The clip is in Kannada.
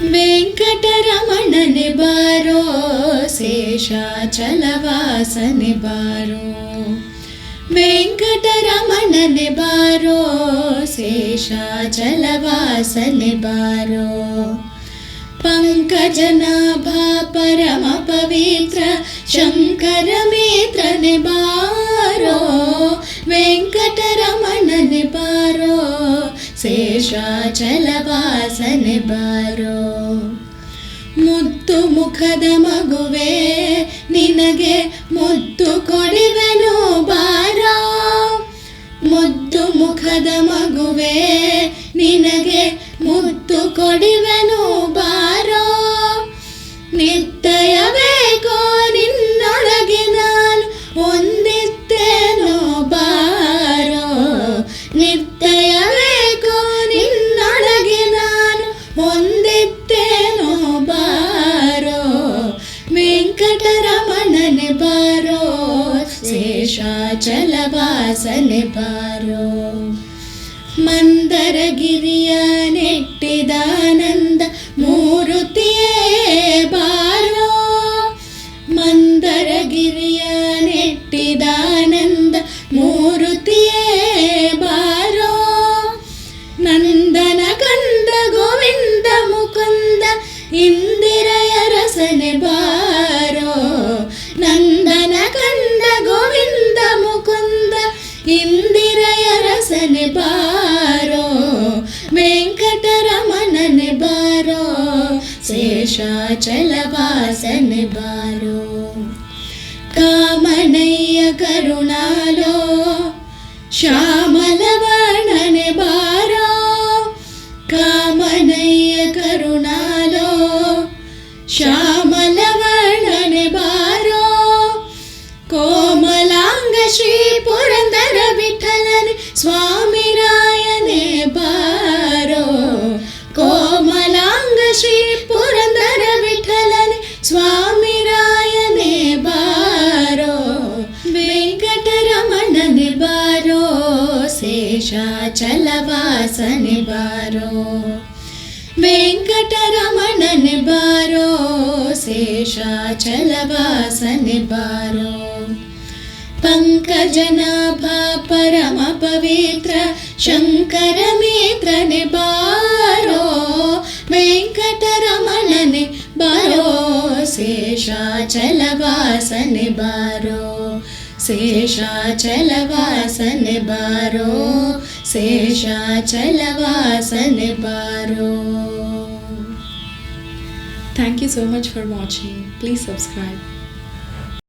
ವೆಂಕಟರಮಣನೆ ಬಾರೋ ಶೇಷಾಚಲವಾಸನೆ ಬಾರೋ. ವೆಂಕಟರಮಣನೆ ಬಾರೋ ಶೇಷಾಚಲವಾಸನೆ ಬಾರೋ. ಪಂಕಜನಾಭ ಪರಮ ಪವಿತ್ರ ಶಂಕರ ಮಿತ್ರನೆ ಬಾರೋ. ವೆಂಕಟರಮಣನೆ ಬಾರೋ ಶೇಷಾಚಲವಾಸನೆ ಬಾರೋ. ಮುದ್ದು ಮುಖದ ಮಗುವೆ ನಿನಗೆ ಮುದ್ದು ಕೊಡುವೆನು ಬಾರೋ. ಮುದ್ದು ಮುಖದ ಮಗುವೆ ನಿನಗೆ ಮುದ್ದು ಕೊಡುವೆನು ಬಾರೋ. ನಿತ್ಯ ಬೇಕೋ ನಿನ್ನೊಳಗೆ ನಾನು ಹೊಂದಿದ್ದೇನೋ ಬಾರೋ. ನಿತ್ಯ ಬೇಕೋ ನಿನ್ನೊಳಗೆ ನಾನು ಹೊಂದಿದ್ದೇನೋ ಬಾರೋ. ವೆಂಕಟರಮಣನೆ ಬಾರೋ ಶೇಷಾಚಲವಾಸನೆ ಬಾರೋ. ಮಂದರಗಿರಿಯ ನೆಟ್ಟಿದಾನಂದ ಮೂರುತಿಯೇ ಬಾರೋ. ಮಂದರಗಿರಿಯ ನೆಟ್ಟಿದಾನಂದ ಮೂರುತಿಯೇ ಬಾರೋ. ನಂದನ ಕಂದ ಗೋವಿಂದ ಮುಕುಂದ ಇಂದಿರೆಯ ರಸನೆ ಬಾರೋ. ನಂದನ ಕಂದ ಗೋವಿಂದ ಮುಕುಂದ ಇಂದಿರೆಯ ರಸನೆ ಬಾರೋ. ವೆಂಕಟರಮಣನೆ ಬಾರೋ ಶೇಷಾಚಲವಾಸನೆ ಬಾರೋ. ಕಾಮನಯ್ಯ ಕರುಣಾಲೋ ಶ್ಯಾಮಲವರ್ಣನೆ ಬಾರೋ. ಕಾಮನಯ್ಯ ಕರುಣಾಲೋ ಶ್ಯಾಮಲವರ್ಣನೆ ಬಾರೋ. ಕೋಮಲಾಂಗ ಶ್ರೀ ಪುರಂದರ ವಿಠಲನೆ ಸ್ವಾಮಿ ರಾಯನೇ ಬಾರೋ. ಕೋಮಲಾಂಗ ಶ್ರೀ ಪುರಂದರ ವಿಠಲನೆ ಸ್ವಾಮಿ ರಾಯನೇ ಬಾರೋ. ವೆಂಕಟರಮಣನೆ ಬಾರೋ ಶೇಷಾಚಲವಾಸನೆ ಬಾರೋ. ವೆಂಕಟರಮಣನೆ ಬಾರೋ ಶೇಷಾಚಲವಾಸನೆ ಬಾರೋ. ಪಂಕಜನಾಭ ಪರಮ ಪವಿತ್ರ ಶಂಕರ ಮಿತ್ರನೆ ಬಾರೋ. ವೆಂಕಟರಮಣನೆ ಬಾರೋ ಶೇಷಾಚಲವಾಸನೆ ಬಾರೋ. ಶೇಷಾಚಲವಾಸನೆ ಬಾರೋ. ಶೇಷಾಚಲವಾಸನೆ ಬಾರೋ. Thank you so much for watching. Please subscribe.